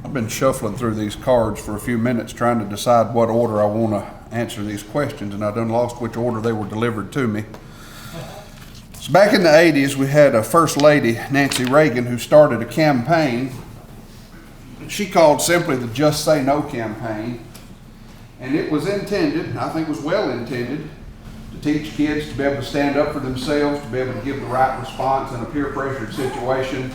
I've been shuffling through these cards for a few minutes trying to decide what order I want to answer these questions, and I done lost which order they were delivered to me. So back in the 80s, we had a First Lady, Nancy Reagan, who started a campaign. She called simply the Just Say No campaign, and it was intended, I think was well intended, to teach kids to be able to stand up for themselves, to be able to give the right response in a peer pressured situation.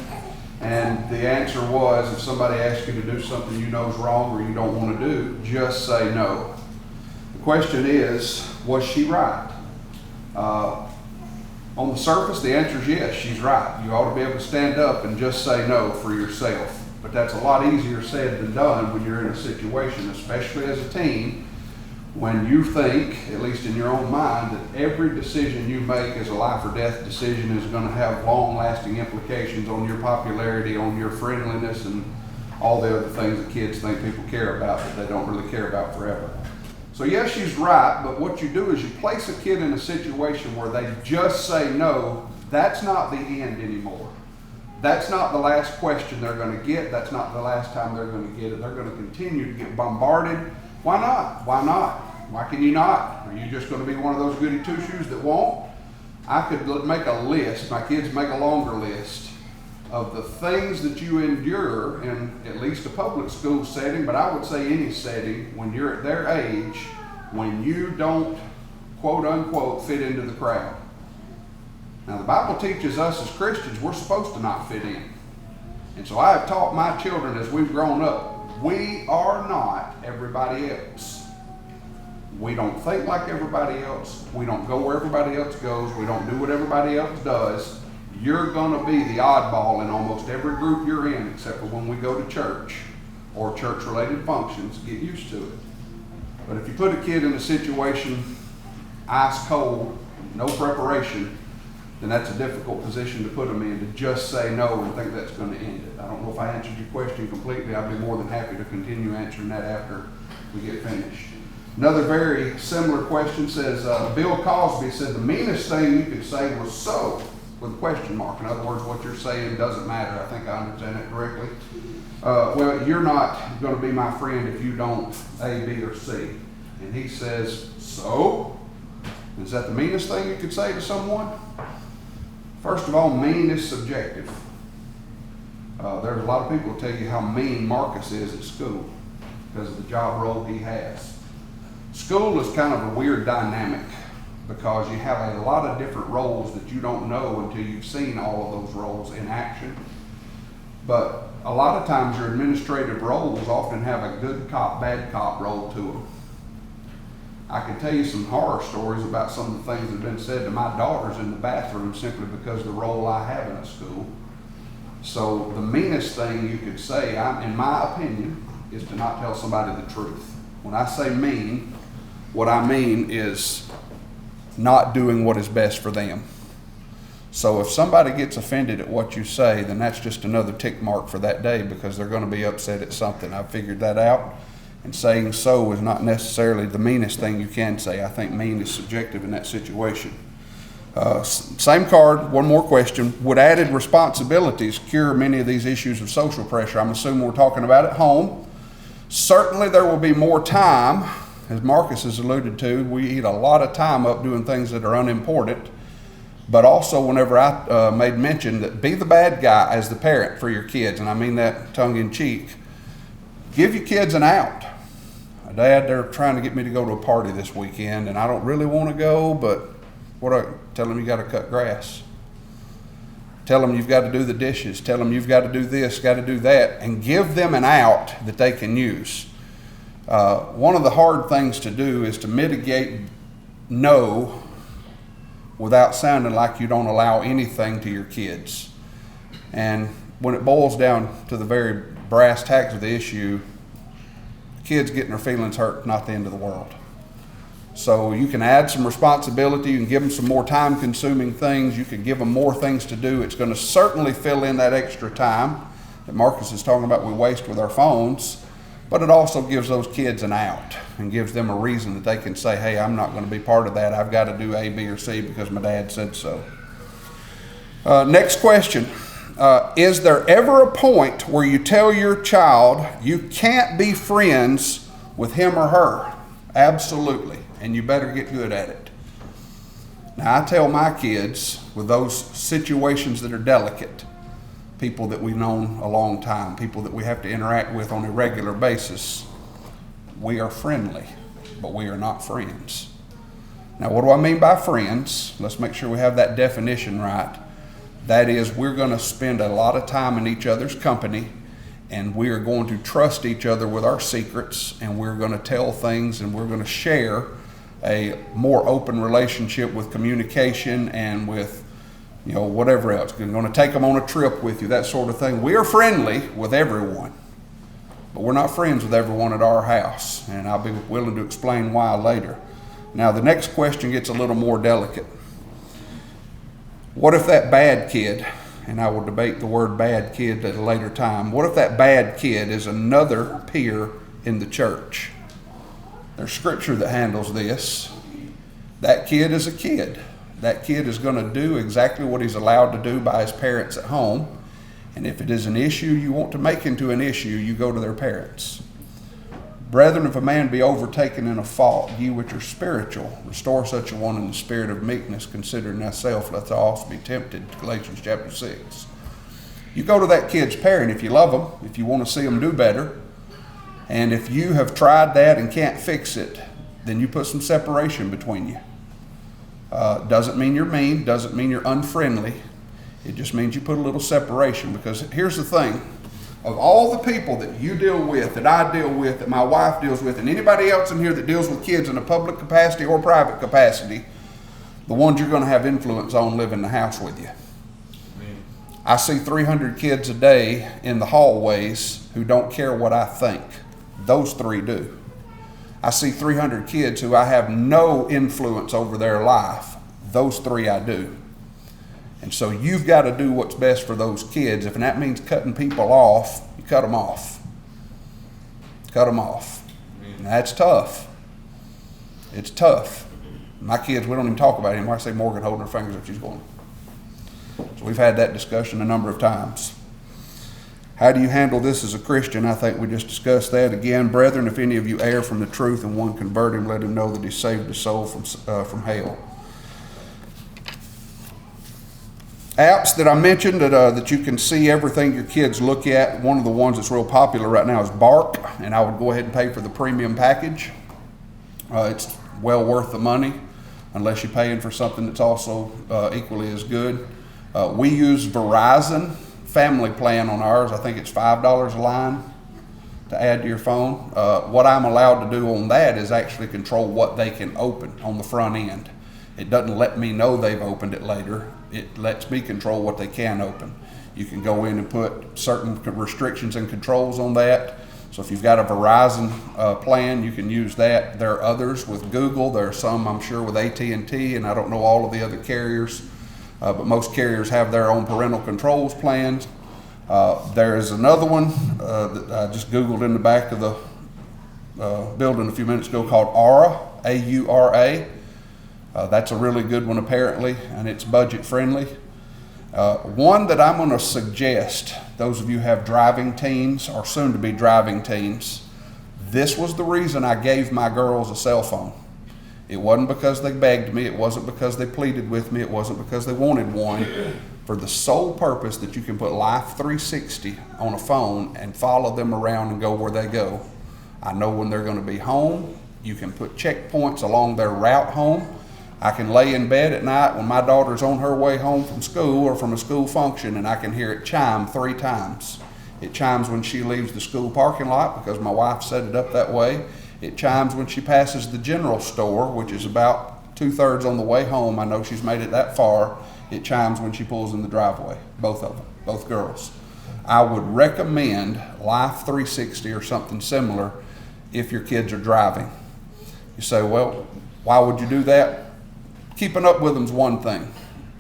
And the answer was, if somebody asks you to do something you know is wrong or you don't want to do, just say no. The question is, was she right? On the surface, the answer is yes, she's right. You ought to be able to stand up and just say no for yourself. But that's a lot easier said than done when you're in a situation, especially as a teen, when you think, at least in your own mind, that every decision you make is a life or death decision, is going to have long-lasting implications on your popularity, on your friendliness, and all the other things that kids think people care about that they don't really care about forever. So yes, she's right, but what you do is you place a kid in a situation where they just say no. That's not the end anymore. That's not the last question they're going to get. That's not the last time they're going to get it. They're going to continue to get bombarded. Why not? Why not? Why can you not? Are you just going to be one of those goody two-shoes that won't? I could make a list, my kids make a longer list, of the things that you endure in at least a public school setting, but I would say any setting, when you're at their age, when you don't, quote unquote, fit into the crowd. Now the Bible teaches us as Christians we're supposed to not fit in. And so I have taught my children as we've grown up, we are not everybody else. We don't think like everybody else. We don't go where everybody else goes. We don't do what everybody else does. You're going to be the oddball in almost every group you're in, except for when we go to church or church-related functions. Get used to it. But if you put a kid in a situation, ice cold, no preparation, then that's a difficult position to put them in, to just say no and think that's going to end it. I don't know if I answered your question completely. I'd be more than happy to continue answering that after we get finished. Another very similar question says, Bill Cosby said the meanest thing you could say was so, with a question mark. In other words, what you're saying doesn't matter. I think I understand that correctly. Well, you're not going to be my friend if you don't A, B, or C. And he says, so? Is that the meanest thing you could say to someone? First of all, mean is subjective. There's a lot of people who tell you how mean Marcus is at school because of the job role he has. School is kind of a weird dynamic because you have a lot of different roles that you don't know until you've seen all of those roles in action. But a lot of times your administrative roles often have a good cop, bad cop role to them. I can tell you some horror stories about some of the things that have been said to my daughters in the bathroom simply because of the role I have in a school. So the meanest thing you could say, in my opinion, is to not tell somebody the truth. When I say mean, what I mean is not doing what is best for them. So if somebody gets offended at what you say, then that's just another tick mark for that day because they're going to be upset at something. I've figured that out. And saying so is not necessarily the meanest thing you can say. I think mean is subjective in that situation. Same card, one more question. Would added responsibilities cure many of these issues of social pressure? I'm assuming we're talking about at home. Certainly there will be more time. As Marcus has alluded to, we eat a lot of time up doing things that are unimportant. But also whenever I made mention that be the bad guy as the parent for your kids, and I mean that tongue in cheek, give your kids an out. Dad, they're trying to get me to go to a party this weekend, and I don't really want to go, but tell them you got to cut grass. Tell them you've got to do the dishes. Tell them you've got to do this, got to do that, and give them an out that they can use. One of the hard things to do is to mitigate no without sounding like you don't allow anything to your kids. And when it boils down to the very brass tacks of the issue, kids getting their feelings hurt, not the end of the world. So you can add some responsibility, you can give them some more time-consuming things, you can give them more things to do. It's going to certainly fill in that extra time that Marcus is talking about we waste with our phones, but it also gives those kids an out and gives them a reason that they can say, hey, I'm not going to be part of that. I've got to do A, B, or C because my dad said so. Next question. is there ever a point where you tell your child you can't be friends with him or her? Absolutely, and you better get good at it. Now, I tell my kids with those situations that are delicate, people that we've known a long time, people that we have to interact with on a regular basis, we are friendly, but we are not friends. Now, what do I mean by friends? Let's make sure we have that definition right. That is, we're going to spend a lot of time in each other's company, and we are going to trust each other with our secrets, and we're going to tell things, and we're going to share a more open relationship with communication and with, whatever else. You're going to take them on a trip with you, that sort of thing. We are friendly with everyone, but we're not friends with everyone at our house, and I'll be willing to explain why later. Now, the next question gets a little more delicate. What if that bad kid, and I will debate the word bad kid at a later time, what if that bad kid is another peer in the church? There's scripture that handles this. That kid is a kid. That kid is going to do exactly what he's allowed to do by his parents at home. And if it is an issue you want to make into an issue, you go to their parents. Brethren, if a man be overtaken in a fault, ye which are spiritual, restore such a one in the spirit of meekness, considering thyself, lest thou also be tempted. Galatians chapter 6. You go to that kid's parent if you love them, if you want to see them do better. And if you have tried that and can't fix it, then you put some separation between you. Doesn't mean you're mean, doesn't mean you're unfriendly. It just means you put a little separation, because here's the thing. Of all the people that you deal with, that I deal with, that my wife deals with, and anybody else in here that deals with kids in a public capacity or private capacity, the ones you're going to have influence on live in the house with you. Amen. I see 300 kids a day in the hallways who don't care what I think. Those three do. I see 300 kids who I have no influence over their life. Those three I do. And so you've got to do what's best for those kids. If that means cutting people off, you cut them off. Cut them off. And that's tough. It's tough. My kids, we don't even talk about it anymore. I say Morgan holding her fingers up, she's going. So we've had that discussion a number of times. How do you handle this as a Christian? I think we just discussed that. Again, brethren, if any of you err from the truth and one convert him, let him know that he saved his soul from hell. Apps that I mentioned that you can see everything your kids look at. One of the ones that's real popular right now is Bark, and I would go ahead and pay for the premium package. It's well worth the money, unless you're paying for something that's also equally as good. We use Verizon family plan on ours. I think it's $5 a line to add to your phone. What I'm allowed to do on that is actually control what they can open on the front end. It doesn't let me know they've opened it later. It lets me control what they can open. You can go in and put certain restrictions and controls on that. So if you've got a Verizon plan, you can use that. There are others with Google. There are some, I'm sure, with AT&T, and I don't know all of the other carriers. But most carriers have their own parental controls plans. There is another one that I just Googled in the back of the building a few minutes ago called Aura, A-U-R-A. That's a really good one apparently, and it's budget friendly. One that I'm going to suggest, those of you who have driving teens or soon to be driving teens, this was the reason I gave my girls a cell phone. It wasn't because they begged me, it wasn't because they pleaded with me, it wasn't because they wanted one. For the sole purpose that you can put Life 360 on a phone and follow them around and go where they go. I know when they're going to be home. You can put checkpoints along their route home. I can lay in bed at night when my daughter's on her way home from school or from a school function, and I can hear it chime 3 times. It chimes when she leaves the school parking lot because my wife set it up that way. It chimes when she passes the general store, which is about 2/3 on the way home. I know she's made it that far. It chimes when she pulls in the driveway, both of them, both girls. I would recommend Life 360 or something similar if your kids are driving. You say, well, why would you do that? Keeping up with them's one thing.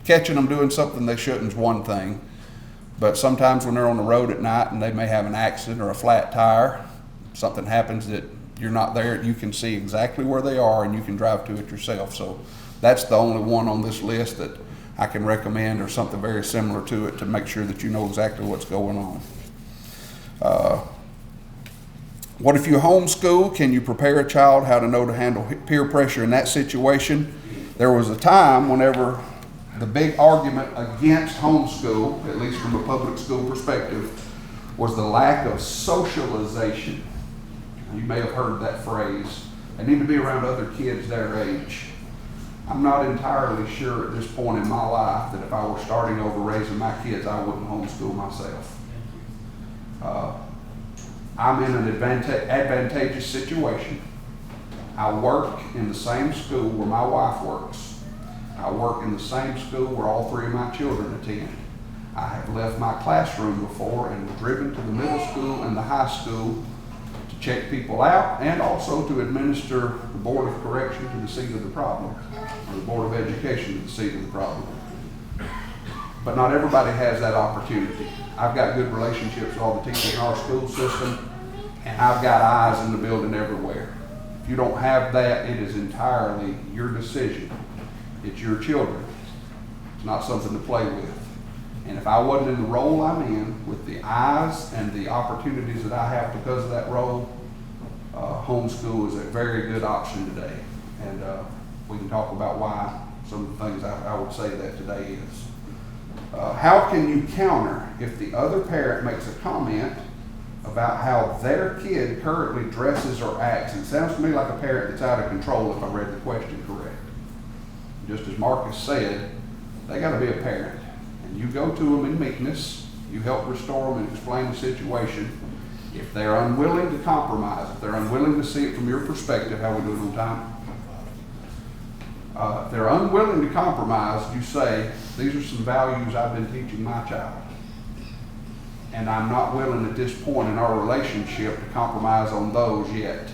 Catching them doing something they shouldn't is one thing. But sometimes when they're on the road at night and they may have an accident or a flat tire, something happens that you're not there, you can see exactly where they are and you can drive to it yourself. So that's the only one on this list that I can recommend, or something very similar to it, to make sure that you know exactly what's going on. What if you homeschool? Can you prepare a child how to know to handle peer pressure in that situation? There was a time whenever the big argument against homeschool, at least from a public school perspective, was the lack of socialization. You may have heard that phrase. They need to be around other kids their age. I'm not entirely sure at this point in my life that if I were starting over raising my kids, I wouldn't homeschool myself. I'm in an advantageous situation. I work in the same school where my wife works. I work in the same school where all three of my children attend. I have left my classroom before and driven to the middle school and the high school to check people out, and also to administer the Board of Correction to the seat of the problem, or the Board of Education to the seat of the problem. But not everybody has that opportunity. I've got good relationships with all the teachers in our school system, and I've got eyes in the building everywhere. If you don't have that, it is entirely your decision. It's your children. It's not something to play with. And if I wasn't in the role I'm in, with the eyes and the opportunities that I have because of that role, homeschool is a very good option today. And we can talk about why some of the things I would say that today is. How can you counter if the other parent makes a comment about how their kid currently dresses or acts? It sounds to me like a parent that's out of control, if I read the question correct. Just as Marcus said, they got to be a parent. And you go to them in meekness, you help restore them and explain the situation. If they're unwilling to compromise, if they're unwilling to see it from your perspective, how we do it on time? If they're unwilling to compromise, you say, these are some values I've been teaching my child. And I'm not willing at this point in our relationship to compromise on those yet,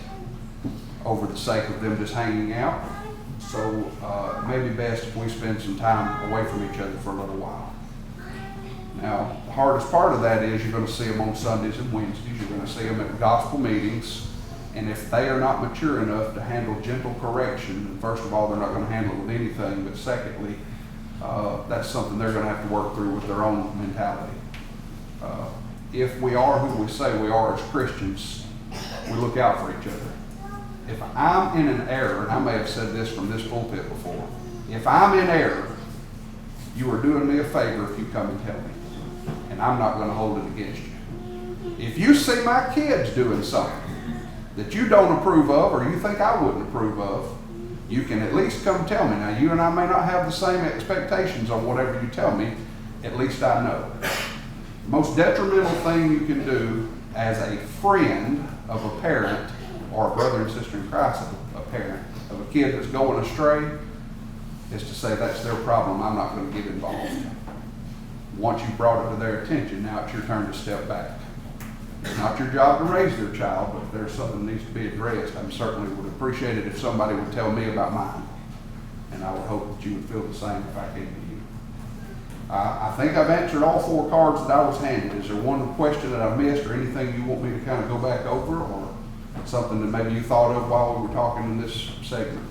over the sake of them just hanging out. So it may be best if we spend some time away from each other for a little while. Now, the hardest part of that is you're going to see them on Sundays and Wednesdays. You're going to see them at gospel meetings. And if they are not mature enough to handle gentle correction, first of all, they're not going to handle it with anything. But secondly, that's something they're going to have to work through with their own mentality. If we are who we say we are as Christians, we look out for each other. If I'm in an error, and I may have said this from this pulpit before, if I'm in error, you are doing me a favor if you come and tell me. And I'm not going to hold it against you. If you see my kids doing something that you don't approve of, or you think I wouldn't approve of, you can at least come tell me. Now, you and I may not have the same expectations on whatever you tell me. At least I know. The most detrimental thing you can do as a friend of a parent, or a brother and sister in Christ of a parent, of a kid that's going astray, is to say that's their problem, I'm not going to get involved. Once you've brought it to their attention, now it's your turn to step back. It's not your job to raise their child, but if there's something that needs to be addressed, I certainly would appreciate it if somebody would tell me about mine. And I would hope that you would feel the same if I came to you. I think I've answered all four cards that I was handed. Is there one question that I missed, or anything you want me to kind of go back over, or something that maybe you thought of while we were talking in this segment?